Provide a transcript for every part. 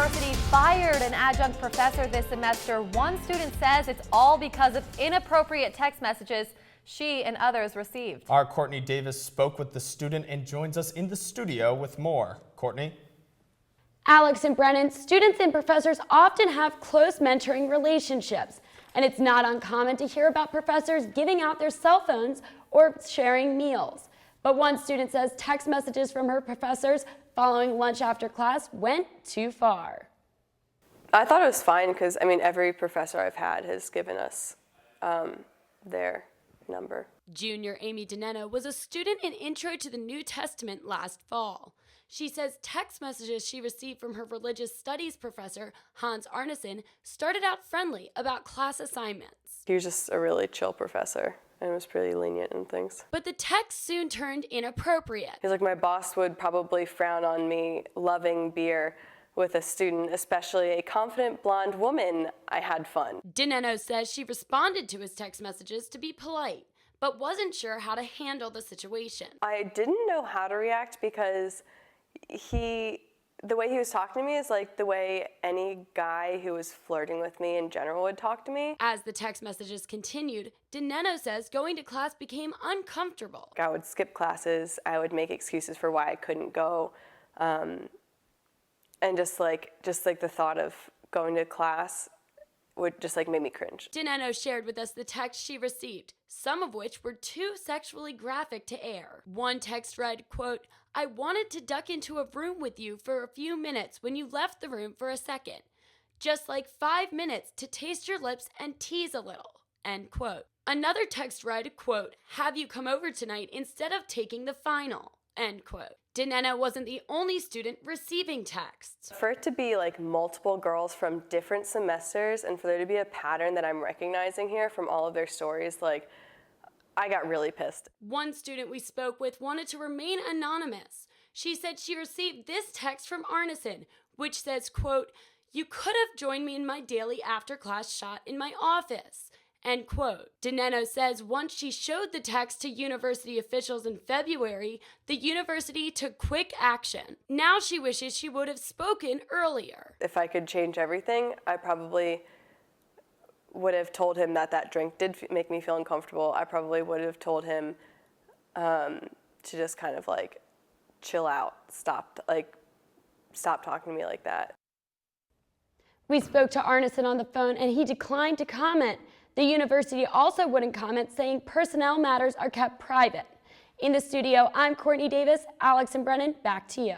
University fired an adjunct professor this semester. One student says it's all because of inappropriate text messages she and others received. Our Courtney Davis spoke with the student and joins us in the studio with more. Courtney? Alex and Brennan, students and professors often have close mentoring relationships, and it's not uncommon to hear about professors giving out their cell phones or sharing meals. But one student says text messages from her professors following lunch after class went too far. I thought it was fine because, every professor I've had has given us their number. Junior Amy Deneno was a student in Intro to the New Testament last fall. She says text messages she received from her religious studies professor, Hans Arneson, started out friendly about class assignments. He was just a really chill professor and was pretty lenient in things. But the text soon turned inappropriate. He's like, my boss would probably frown on me loving beer with a student, especially a confident blonde woman. I had fun. Deneno says she responded to his text messages to be polite, but wasn't sure how to handle the situation. I didn't know how to react because the way he was talking to me is like the way any guy who was flirting with me in general would talk to me. As the text messages continued, Deneno says going to class became uncomfortable. I would skip classes, I would make excuses for why I couldn't go, and just like the thought of going to class would just make me cringe. Deneno shared with us the text she received, some of which were too sexually graphic to air. One text read, quote, "I wanted to duck into a room with you for a few minutes when you left the room for a second. Just 5 minutes to taste your lips and tease a little," end quote. Another text read, quote, "Have you come over tonight instead of taking the final," end quote. Deneno wasn't the only student receiving texts. For it to be multiple girls from different semesters and for there to be a pattern that I'm recognizing here from all of their stories, I got really pissed. One student we spoke with wanted to remain anonymous. She said she received this text from Arneson, which says, quote, "You could have joined me in my daily after-class shot in my office," end quote. Deneno says once she showed the text to university officials in February, the university took quick action. Now she wishes she would have spoken earlier. If I could change everything, I probably would have told him that drink did make me feel uncomfortable. I probably would have told him to just kind of chill out, stop talking to me like that. We spoke to Arneson on the phone and he declined to comment. The university also wouldn't comment, saying personnel matters are kept private. In the studio, I'm Courtney Davis. Alex and Brennan, back to you.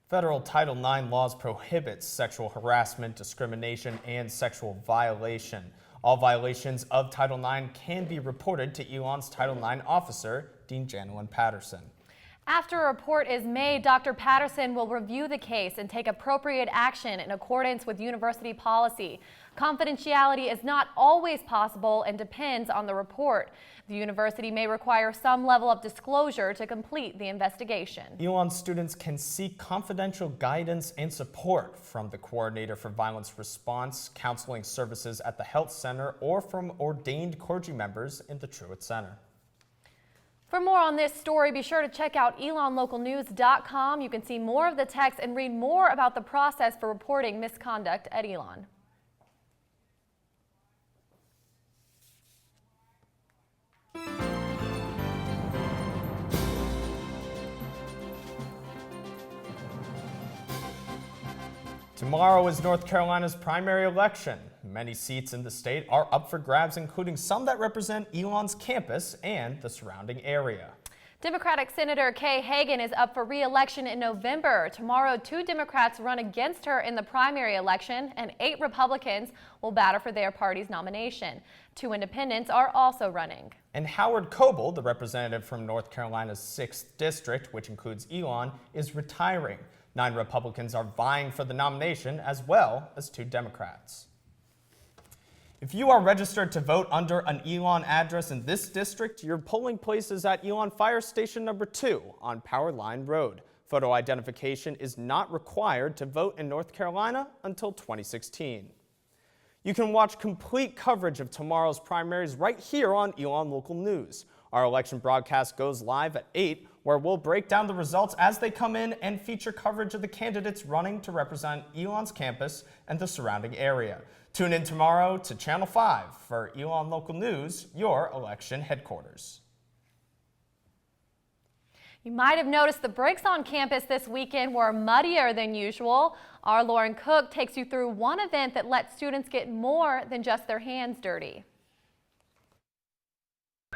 Federal Title IX laws prohibits sexual harassment, discrimination, and sexual violation. All violations of Title IX can be reported to Elon's Title IX officer, Dean Jana Patterson. After a report is made, Dr. Patterson will review the case and take appropriate action in accordance with university policy. Confidentiality is not always possible and depends on the report. The university may require some level of disclosure to complete the investigation. Elon students can seek confidential guidance and support from the Coordinator for Violence Response Counseling Services at the Health Center or from ordained clergy members in the Truett Center. For more on this story, be sure to check out ELONLocalNews.com. You can see more of the text and read more about the process for reporting misconduct at Elon. Tomorrow is North Carolina's primary election. Many seats in the state are up for grabs, including some that represent Elon's campus and the surrounding area. Democratic Senator Kay Hagan is up for re-election in November. Tomorrow, 2 Democrats run against her in the primary election, and 8 Republicans will battle for their party's nomination. 2 independents are also running. And Howard Coble, the representative from North Carolina's 6th district, which includes Elon, is retiring. 9 Republicans are vying for the nomination, as well as 2 Democrats. If you are registered to vote under an Elon address in this district, your polling place is at Elon Fire Station number 2 on Power Line Road. Photo identification is not required to vote in North Carolina until 2016. You can watch complete coverage of tomorrow's primaries right here on Elon Local News. Our election broadcast goes live at 8, where we'll break down the results as they come in and feature coverage of the candidates running to represent Elon's campus and the surrounding area. Tune in tomorrow to Channel 5 for Elon Local News, your election headquarters. You might have noticed the bricks on campus this weekend were muddier than usual. Our Lauren Cook takes you through one event that lets students get more than just their hands dirty.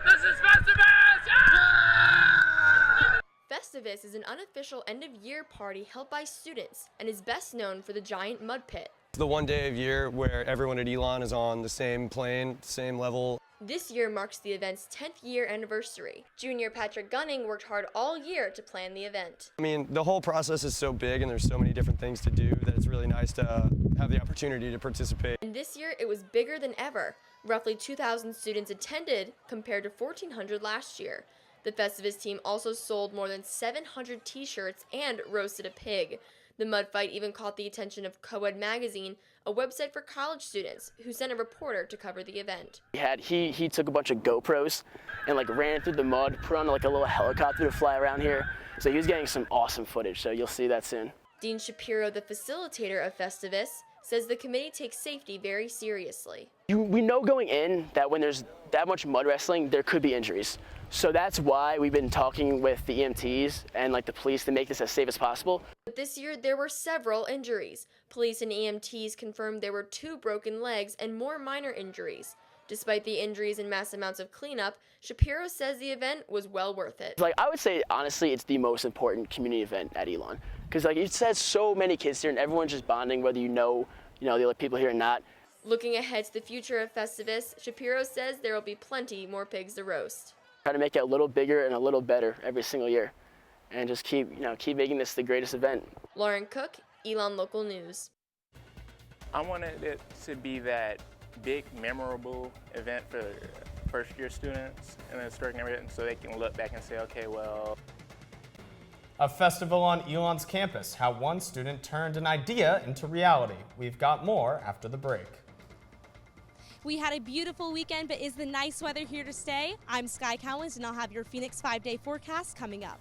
This is Festivus! Yeah! Festivus is an unofficial end-of-year party held by students and is best known for the giant mud pit. The one day of year where everyone at Elon is on the same plane, same level. This year marks the event's 10th year anniversary. Junior Patrick Gunning worked hard all year to plan the event. I mean, the whole process is so big and there's so many different things to do that it's really nice to have the opportunity to participate. And this year it was bigger than ever. Roughly 2,000 students attended compared to 1,400 last year. The Festivus team also sold more than 700 t-shirts and roasted a pig. The mud fight even caught the attention of Co-Ed Magazine, a website for college students, who sent a reporter to cover the event. He took a bunch of GoPros and ran through the mud, put on a little helicopter to fly around here. So he was getting some awesome footage, so you'll see that soon. Dean Shapiro, the facilitator of Festivus, says the committee takes safety very seriously. We know going in that when there's that much mud wrestling, there could be injuries. So that's why we've been talking with the EMTs and the police to make this as safe as possible. But this year there were several injuries. Police and EMTs confirmed there were 2 broken legs and more minor injuries. Despite the injuries and mass amounts of cleanup, Shapiro says the event was well worth it. I would say, honestly, it's the most important community event at Elon. Because it says so many kids here and everyone's just bonding, whether you know the other people here or not. Looking ahead to the future of Festivus, Shapiro says there will be plenty more pigs to roast. Try to make it a little bigger and a little better every single year. And just keep making this the greatest event. Lauren Cook, Elon Local News. I wanted it to be that big, memorable event for first-year students and then starting everything so they can look back and say, okay, well. A festival on Elon's campus, how one student turned an idea into reality. We've got more after the break. We had a beautiful weekend, but is the nice weather here to stay? I'm Sky Cowens, and I'll have your Phoenix 5-day forecast coming up.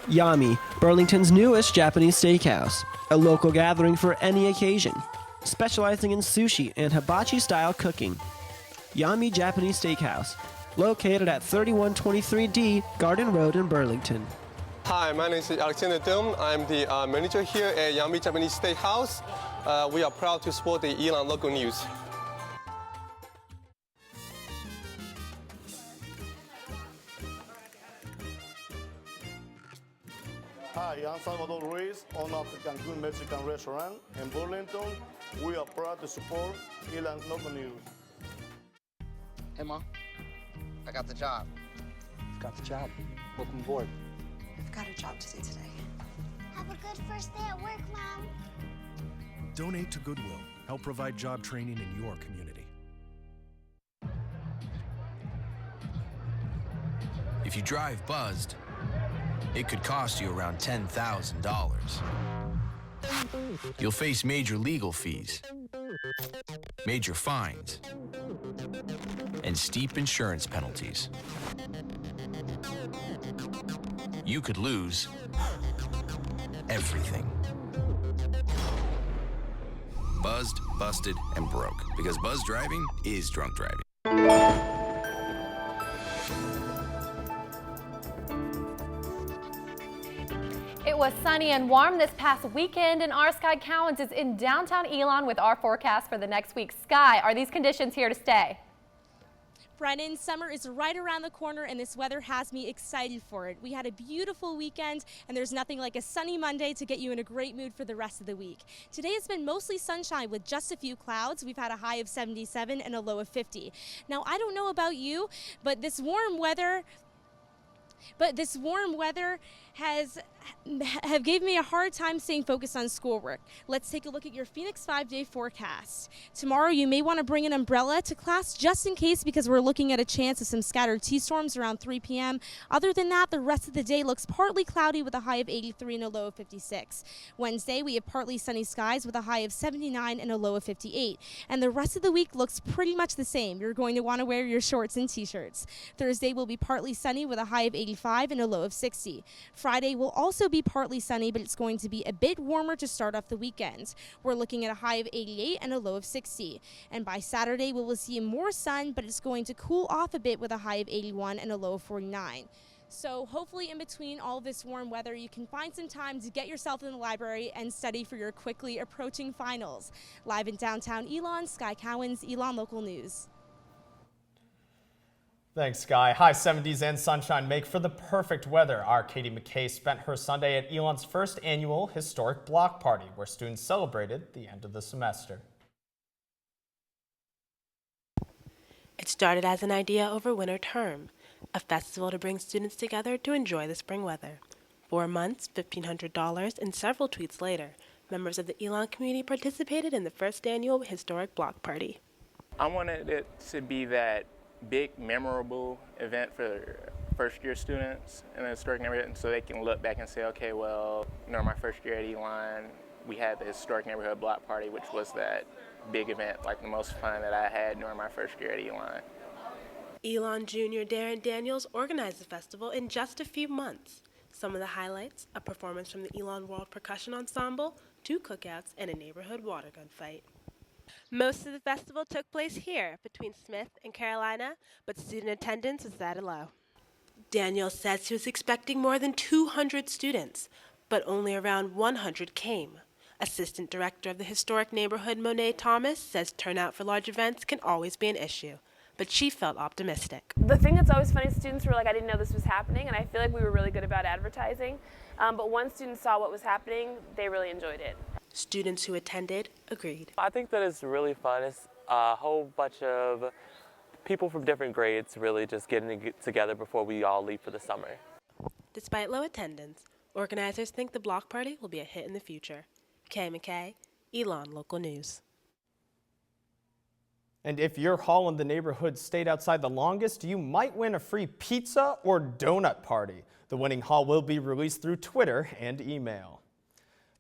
Yami, Burlington's newest Japanese steakhouse, a local gathering for any occasion, specializing in sushi and hibachi-style cooking. Yami Japanese Steakhouse, located at 3123D Garden Road in Burlington. Hi, my name is Alexander Dum. I'm the manager here at Yami Japanese Steakhouse. We are proud to support the Elon Local News. Hi, I'm Salvador Ruiz, owner of the Cancun Mexican restaurant in Burlington. We are proud to support Elon Local News. Hey, Mom. I got the job. You've got the job. Welcome aboard. I've got a job to do today. Have a good first day at work, Mom. Donate to Goodwill. Help provide job training in your community. If you drive buzzed, it could cost you around $10,000. You'll face major legal fees, major fines, and steep insurance penalties. You could lose everything. Buzzed, busted, and broke. Because buzz driving is drunk driving. It was sunny and warm this past weekend, and our Sky Cowens is in downtown Elon with our forecast for the next week. Sky, are these conditions here to stay? Brennan, summer is right around the corner, and this weather has me excited for it. We had a beautiful weekend, and there's nothing like a sunny Monday to get you in a great mood for the rest of the week. Today has been mostly sunshine with just a few clouds. We've had a high of 77 and a low of 50. Now, I don't know about you, but this warm weather have gave me a hard time staying focused on schoolwork. Let's take a look at your Phoenix 5-day forecast. Tomorrow you may want to bring an umbrella to class just in case, because we're looking at a chance of some scattered T-storms around 3 p.m. Other than that, the rest of the day looks partly cloudy with a high of 83 and a low of 56. Wednesday we have partly sunny skies with a high of 79 and a low of 58. And the rest of the week looks pretty much the same. You're going to want to wear your shorts and t-shirts. Thursday will be partly sunny with a high of 85 and a low of 60. Friday will also be partly sunny, but it's going to be a bit warmer to start off the weekend. We're looking at a high of 88 and a low of 60. And by Saturday, we will see more sun, but it's going to cool off a bit with a high of 81 and a low of 49. So hopefully in between all this warm weather, you can find some time to get yourself in the library and study for your quickly approaching finals. Live in downtown Elon, Sky Cowan's Elon Local News. Thanks, Sky. High 70s and sunshine make for the perfect weather. Our Katie McKay spent her Sunday at Elon's first annual historic block party, where students celebrated the end of the semester. It started as an idea over winter term, a festival to bring students together to enjoy the spring weather. 4 months, $1,500, and several tweets later, members of the Elon community participated in the first annual historic block party. I wanted it to be that big, memorable event for first-year students in a historic neighborhood, and so they can look back and say, okay, well, my first year at Elon, we had the historic neighborhood block party, which was that big event, like the most fun that I had during my first year at Elon. Elon Jr. Darren Daniels organized the festival in just a few months. Some of the highlights, a performance from the Elon World Percussion Ensemble, 2 cookouts, and a neighborhood water gun fight. Most of the festival took place here, between Smith and Carolina, but student attendance was at a low. Daniels says he was expecting more than 200 students, but only around 100 came. Assistant Director of the Historic Neighborhood, Monet Thomas, says turnout for large events can always be an issue, but she felt optimistic. The thing that's always funny is students were like, I didn't know this was happening, and I feel like we were really good about advertising, but once students saw what was happening, they really enjoyed it. Students who attended agreed. I think that it's really fun. It's a whole bunch of people from different grades really just getting together before we all leave for the summer. Despite low attendance, organizers think the block party will be a hit in the future. Kay McKay, Elon Local News. And if your hall in the neighborhood stayed outside the longest, you might win a free pizza or donut party. The winning hall will be released through Twitter and email.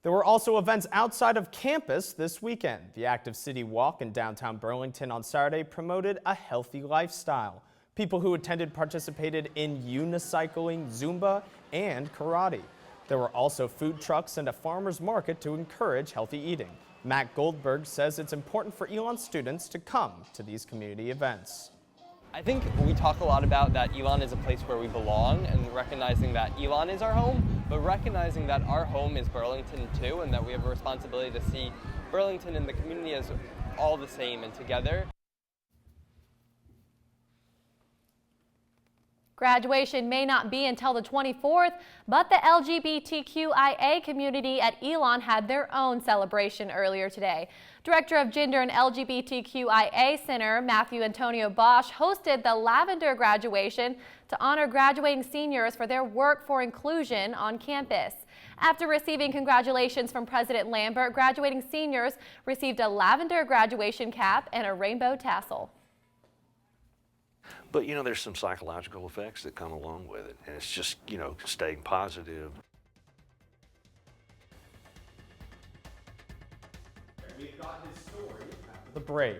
There were also events outside of campus this weekend. The Active City Walk in downtown Burlington on Saturday promoted a healthy lifestyle. People who attended participated in unicycling, Zumba, and karate. There were also food trucks and a farmer's market to encourage healthy eating. Matt Goldberg says it's important for Elon students to come to these community events. I think we talk a lot about that Elon is a place where we belong, and recognizing that Elon is our home, but recognizing that our home is Burlington too, and that we have a responsibility to see Burlington and the community as all the same and together. Graduation may not be until the 24th, but the LGBTQIA community at Elon had their own celebration earlier today. Director of Gender and LGBTQIA Center, Matthew Antonio Bosch, hosted the Lavender graduation to honor graduating seniors for their work for inclusion on campus. After receiving congratulations from President Lambert, graduating seniors received a lavender graduation cap and a rainbow tassel. But, there's some psychological effects that come along with it, and it's just, staying positive. We've got his story after the break.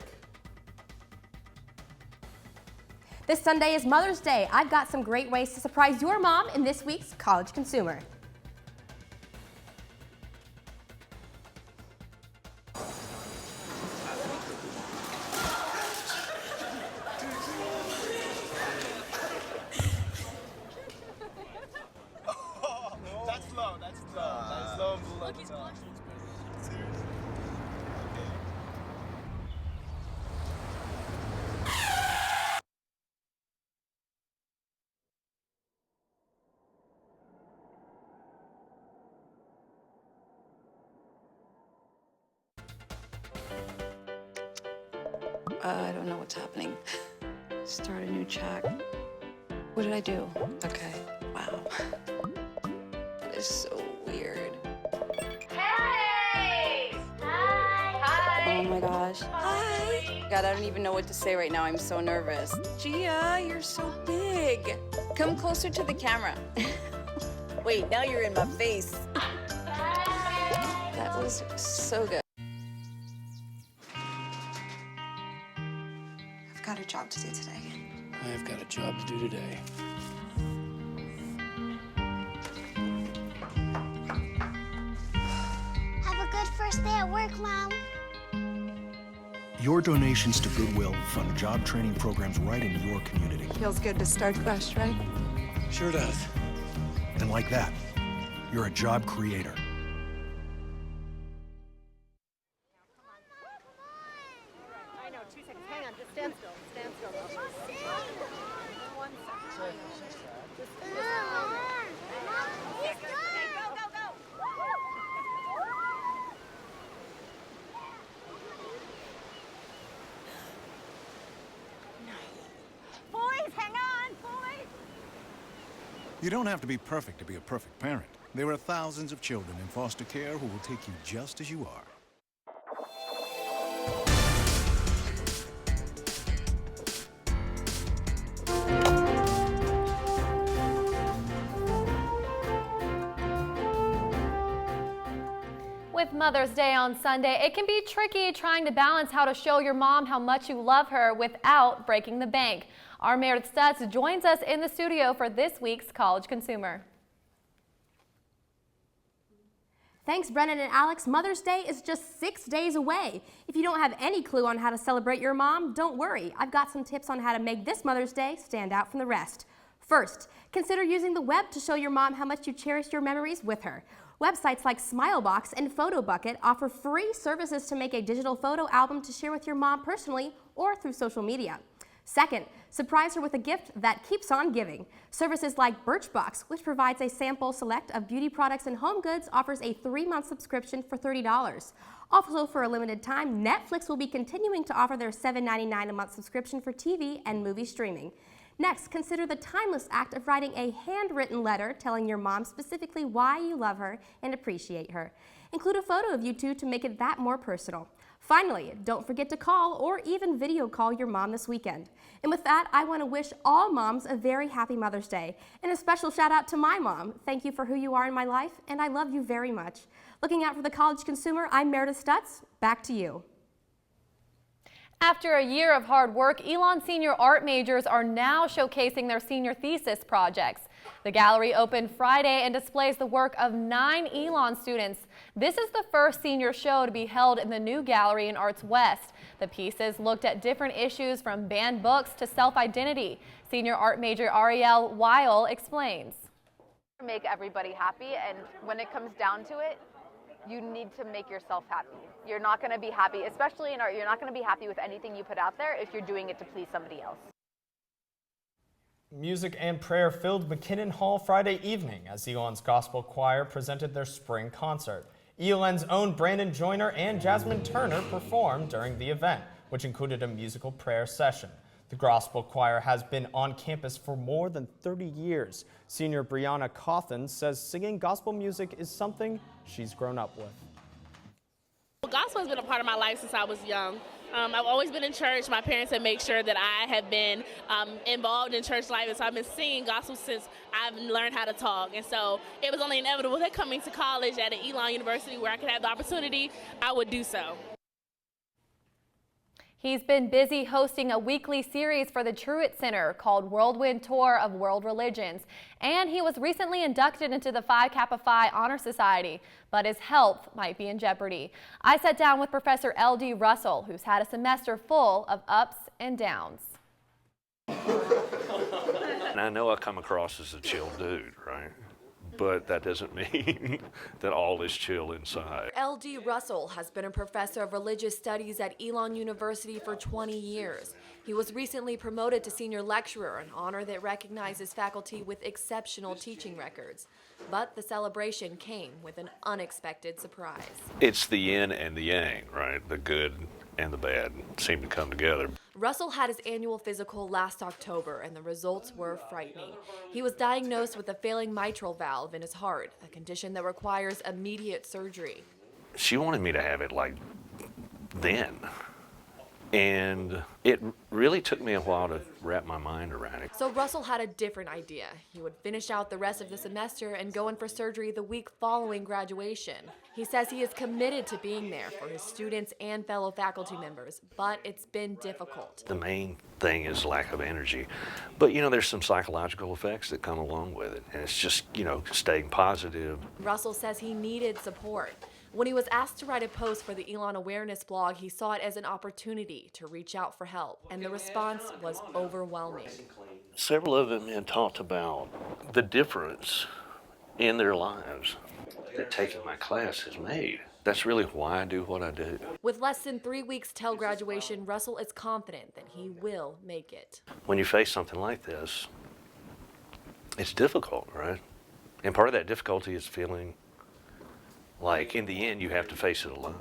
This Sunday is Mother's Day. I've got some great ways to surprise your mom in this week's College Consumer. I don't know what's happening. Start a new chat. What did I do? Okay, wow. is so weird. Hey! Hi! Oh my gosh. Hi! God, I don't even know what to say right now. I'm so nervous. Gia, you're so big. Come closer to the camera. Wait, now you're in my face. That was so good. I've got a job to do today. I've got a job to do today. Have a good first day at work, Mom. Your donations to Goodwill fund job training programs right in your community. Feels good to start fresh, right? Sure does. And like that, you're a job creator. I know, 2 seconds. Hang on, just stand still. Stand still. One second. Just go, go, go. Boys, hang on, boys. You don't have to be perfect to be a perfect parent. There are thousands of children in foster care who will take you just as you are. With Mother's Day on Sunday, it can be tricky trying to balance how to show your mom how much you love her without breaking the bank. Our Meredith Stutz joins us in the studio for this week's College Consumer. Thanks, Brennan and Alex. Mother's Day is just 6 days away. If you don't have any clue on how to celebrate your mom, don't worry. I've got some tips on how to make this Mother's Day stand out from the rest. First, consider using the web to show your mom how much you cherish your memories with her. Websites like Smilebox and PhotoBucket offer free services to make a digital photo album to share with your mom personally or through social media. Second, surprise her with a gift that keeps on giving. Services like Birchbox, which provides a sample select of beauty products and home goods, offers a 3-month subscription for $30. Also, for a limited time, Netflix will be continuing to offer their $7.99 a month subscription for TV and movie streaming. Next, consider the timeless act of writing a handwritten letter telling your mom specifically why you love her and appreciate her. Include a photo of you two to make it that more personal. Finally, don't forget to call or even video call your mom this weekend. And with that, I want to wish all moms a very happy Mother's Day. And a special shout out to my mom. Thank you for who you are in my life, and I love you very much. Looking out for the College Consumer, I'm Meredith Stutz. Back to you. After a year of hard work, Elon senior art majors are now showcasing their senior thesis projects. The gallery opened Friday and displays the work of 9 Elon students. This is the first senior show to be held in the new gallery in Arts West. The pieces looked at different issues from banned books to self-identity. Senior art major Ariel Weil explains. Make everybody happy, and when it comes down to it, you need to make yourself happy. You're not going to be happy, especially in art, you're not going to be happy with anything you put out there if you're doing it to please somebody else. Music and prayer filled McKinnon Hall Friday evening as Elon's gospel choir presented their spring concert. ELN's own Brandon Joyner and Jasmine Turner performed during the event, which included a musical prayer session. The gospel choir has been on campus for more than 30 years. Senior Brianna Cawthon says singing gospel music is something she's grown up with. Well, gospel has been a part of my life since I was young. I've always been in church. My parents have made sure that I have been involved in church life, and so I've been singing gospel since I've learned how to talk. And so it was only inevitable that coming to college at Elon University, where I could have the opportunity, I would do so. He's been busy hosting a weekly series for the Truett Center called Whirlwind Tour of World Religions, and he was recently inducted into the Phi Kappa Phi Honor Society, but his health might be in jeopardy. I sat down with Professor L.D. Russell, who's had a semester full of ups and downs. And I know I come across as a chill dude, right? But that doesn't mean that all is chill inside. L.D. Russell has been a professor of religious studies at Elon University for 20 years. He was recently promoted to senior lecturer, an honor that recognizes faculty with exceptional teaching records. But the celebration came with an unexpected surprise. It's the yin and the yang, right? The good and the bad seem to come together. Russell had his annual physical last October, and the results were frightening. He was diagnosed with a failing mitral valve in his heart, a condition that requires immediate surgery. She wanted me to have it like then. And it really took me a while to wrap my mind around it. So Russell had a different idea. He would finish out the rest of the semester and go in for surgery the week following graduation. He says he is committed to being there for his students and fellow faculty members, but it's been difficult. The main thing is lack of energy. But, there's some psychological effects that come along with it. And it's just, staying positive. Russell says he needed support. When he was asked to write a post for the Elon Awareness blog, he saw it as an opportunity to reach out for help, and the response was overwhelming. Several of them had talked about the difference in their lives that taking my class has made. That's really why I do what I do. With less than 3 weeks till graduation, Russell is confident that he will make it. When you face something like this, it's difficult, right? And part of that difficulty is feeling like in the end you have to face it alone.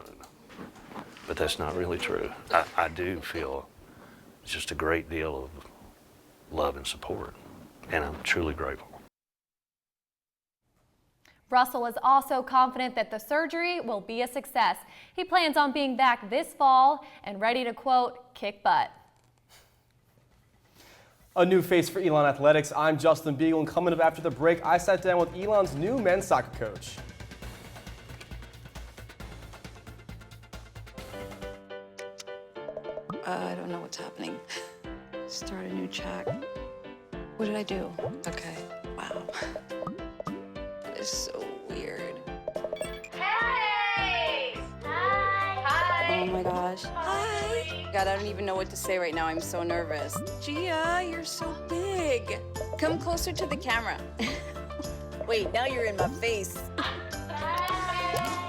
But that's not really true. I do feel just a great deal of love and support, and I'm truly grateful. Russell is also confident that the surgery will be a success. He plans on being back this fall and ready to, quote, kick butt. A new face for Elon Athletics. I'm Justin Beagle, and coming up after the break, I sat down with Elon's new men's soccer coach. I don't know what's happening. Start a new chat. What did I do? Okay, wow. It's so weird. Hey! Hi! Oh my gosh. Hi. God, I don't even know what to say right now. I'm so nervous. Gia, you're so big. Come closer to the camera. Wait, now you're in my face.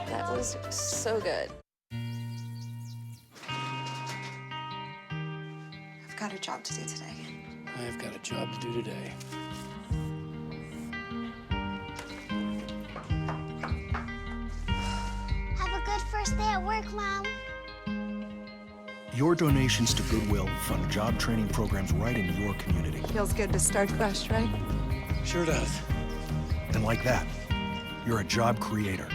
That was so good. I've got a job to do today. I've got a job to do today. Have a good first day at work, Mom. Your donations to Goodwill fund job training programs right into your community. Feels good to start fresh, right? Sure does. And like that, you're a job creator.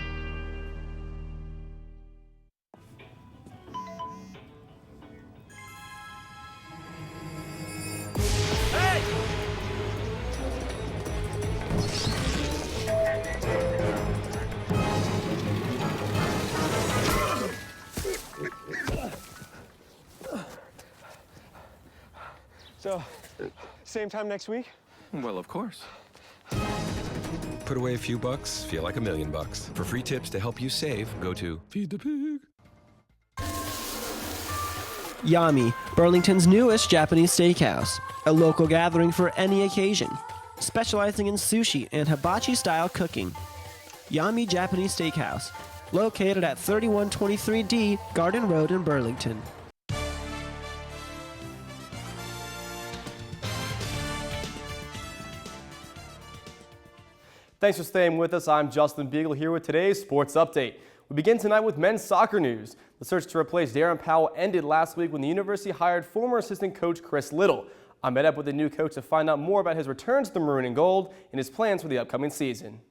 So, same time next week? Well, of course. Put away a few bucks, feel like $1 million. For free tips to help you save, go to Feed the Pig. Yami, Burlington's newest Japanese steakhouse, a local gathering for any occasion, specializing in sushi and hibachi-style cooking. Yami Japanese Steakhouse, located at 3123D Garden Road in Burlington. Thanks for staying with us. I'm Justin Beagle here with today's sports update. We begin tonight with men's soccer news. The search to replace Darren Powell ended last week when the university hired former assistant coach Chris Little. I met up with the new coach to find out more about his return to the maroon and gold and his plans for the upcoming season.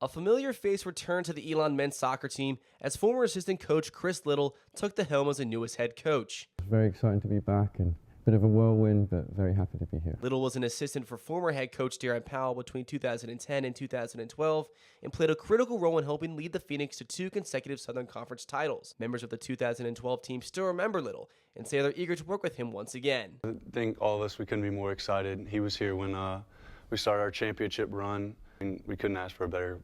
A familiar face returned to the Elon men's soccer team as former assistant coach Chris Little took the helm as the newest head coach. It's very exciting to be back and bit of a whirlwind, but very happy to be here. Little was an assistant for former head coach Darren Powell between 2010 and 2012 and played a critical role in helping lead the Phoenix to 2 consecutive Southern Conference titles. Members of the 2012 team still remember Little and say they're eager to work with him once again. I think all of us, we couldn't be more excited. He was here when we started our championship run, and we couldn't ask for a better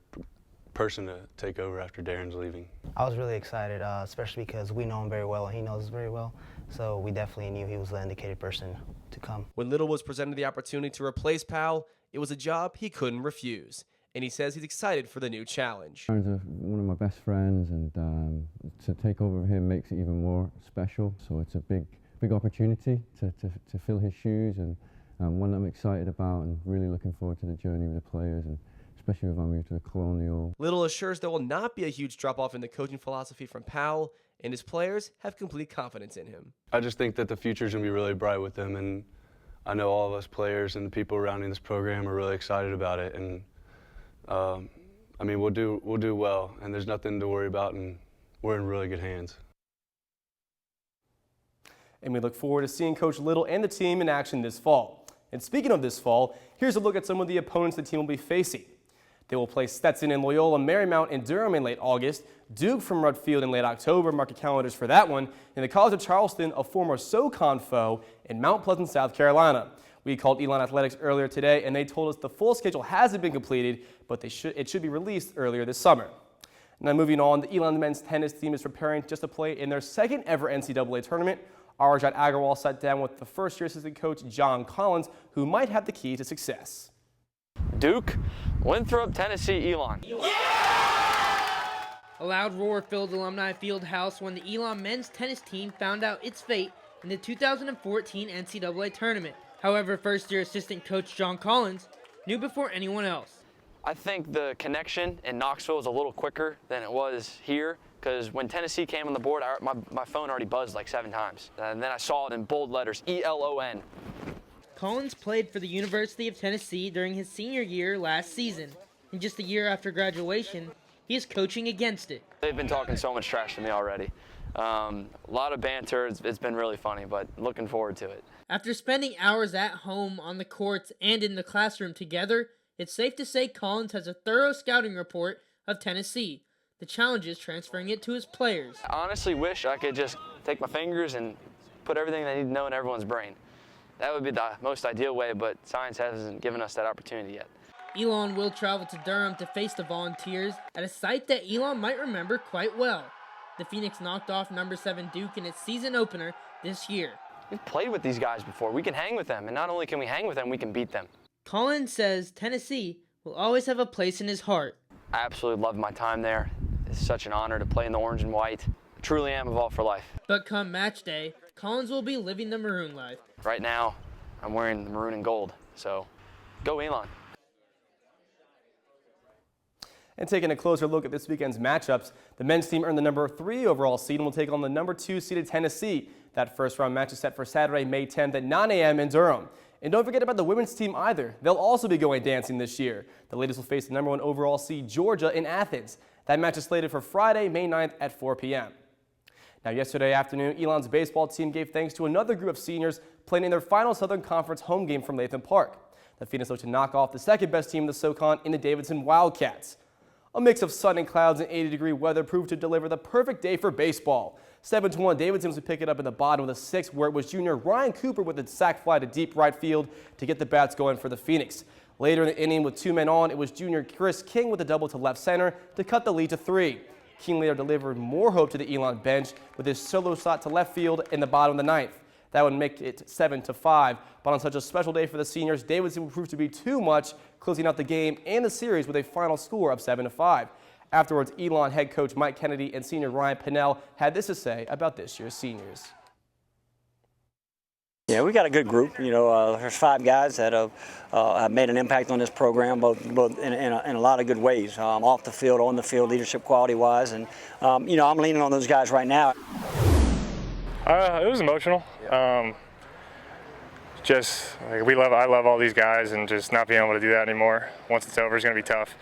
person to take over after Darren's leaving. I was really excited, especially because we know him very well and he knows us very well. So we definitely knew he was the indicated person to come. When Little was presented the opportunity to replace Powell, it was a job he couldn't refuse. And he says he's excited for the new challenge. Darren's one of my best friends, and to take over him makes it even more special. So it's a big opportunity to fill his shoes, and one I'm excited about and really looking forward to the journey with the players, and especially if I move to the Colonial. Little assures there will not be a huge drop-off in the coaching philosophy from Powell and his players have complete confidence in him. I just think that the future's going to be really bright with him, and I know all of us players and the people surrounding this program are really excited about it. And I mean, we'll do well, and there's nothing to worry about, and we're in really good hands. And we look forward to seeing Coach Little and the team in action this fall. And speaking of this fall, here's a look at some of the opponents the team will be facing. They will play Stetson and Loyola Marymount in Durham in late August, Duke from Rudd Field in late October, mark your calendars for that one, and the College of Charleston, a former SoCon foe, in Mount Pleasant, South Carolina. We called Elon Athletics earlier today, and they told us the full schedule hasn't been completed, but it should be released earlier this summer. Now moving on, the Elon men's tennis team is preparing just to play in their second ever NCAA tournament. Arjat Agarwal sat down with the first-year assistant coach John Collins, who might have the key to success. Duke, Winthrop, Tennessee, Elon. A loud roar filled Alumni Fieldhouse when the Elon men's tennis team found out its fate in the 2014 NCAA tournament. However, first-year assistant coach John Collins knew before anyone else. I think the connection in Knoxville is a little quicker than it was here, because when Tennessee came on the board, my phone already buzzed like 7 times. And then I saw it in bold letters, ELON. Collins played for the University of Tennessee during his senior year last season, and just a year after graduation, he is coaching against it. They've been talking so much trash to me already. A lot of banter, it's been really funny, but looking forward to it. After spending hours at home, on the courts, and in the classroom together, it's safe to say Collins has a thorough scouting report of Tennessee. The challenge is transferring it to his players. I honestly wish I could just take my fingers and put everything they need to know in everyone's brain. That would be the most ideal way, but science hasn't given us that opportunity yet. Elon will travel to Durham to face the Volunteers at a site that Elon might remember quite well. The Phoenix knocked off number 7 Duke in its season opener this year. We've played with these guys before. We can hang with them, and not only can we hang with them, we can beat them. Collins says Tennessee will always have a place in his heart. I absolutely love my time there. It's such an honor to play in the orange and white. I truly am evolved for life. But come match day, Collins will be living the maroon life. Right now, I'm wearing the maroon and gold, so go Elon. And taking a closer look at this weekend's matchups, the men's team earned the number 3 overall seed and will take on the number 2 seeded Tennessee. That first round match is set for Saturday, May 10th at 9 a.m. in Durham. And don't forget about the women's team either. They'll also be going dancing this year. The ladies will face the number 1 overall seed Georgia in Athens. That match is slated for Friday, May 9th at 4 p.m. Now, yesterday afternoon, Elon's baseball team gave thanks to another group of seniors playing in their final Southern Conference home game from Latham Park. The Phoenix looked to knock off the second-best team in the SoCon in the Davidson Wildcats. A mix of sun and clouds and 80-degree weather proved to deliver the perfect day for baseball. 7-1, Davidson would pick it up in the bottom of the 6th, where it was junior Ryan Cooper with a sac fly to deep right field to get the bats going for the Phoenix. Later in the inning, with 2 men on, it was junior Chris King with a double to left center to cut the lead to 3. King later delivered more hope to the Elon bench with his solo shot to left field in the bottom of the 9th. That would make it 7-5. But on such a special day for the seniors, Davidson would prove to be too much, closing out the game and the series with a final score of 7-5. Afterwards, Elon head coach Mike Kennedy and senior Ryan Pinnell had this to say about this year's seniors. Yeah, we got a good group. You know, there's 5 guys that have made an impact on this program, both in a lot of good ways, off the field, on the field, leadership quality-wise, and you know, I'm leaning on those guys right now. It was emotional. Just like I love all these guys, and just not being able to do that anymore once it's over is going to be tough.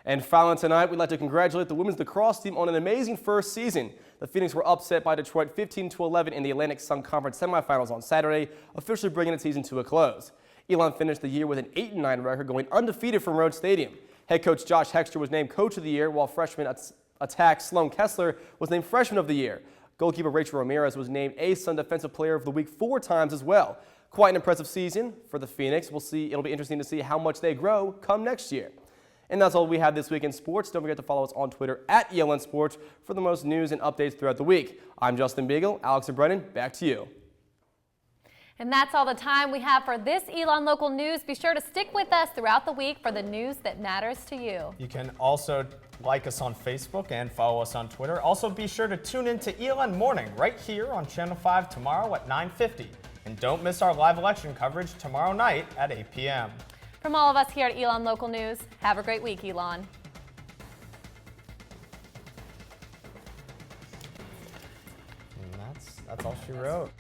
And finally tonight, we'd like to congratulate the women's lacrosse team on an amazing first season. The Phoenix were upset by Detroit 15-11 in the Atlantic Sun Conference semifinals on Saturday, officially bringing the season to a close. Elon finished the year with an 8-9 record, going undefeated from Rhodes Stadium. Head coach Josh Hexter was named Coach of the Year, while freshman attack Sloan Kessler was named Freshman of the Year. Goalkeeper Rachel Ramirez was named A-Sun Defensive Player of the Week 4 times as well. Quite an impressive season for the Phoenix. We'll see. It'll be interesting to see how much they grow come next year. And that's all we have this week in sports. Don't forget to follow us on Twitter at ELN Sports for the most news and updates throughout the week. I'm Justin Beagle. Alex and Brennan, back to you. And that's all the time we have for this Elon Local News. Be sure to stick with us throughout the week for the news that matters to you. You can also like us on Facebook and follow us on Twitter. Also, be sure to tune in to Elon Morning right here on Channel 5 tomorrow at 9:50. And don't miss our live election coverage tomorrow night at 8 p.m. From all of us here at Elon Local News, have a great week, Elon. That's all she wrote.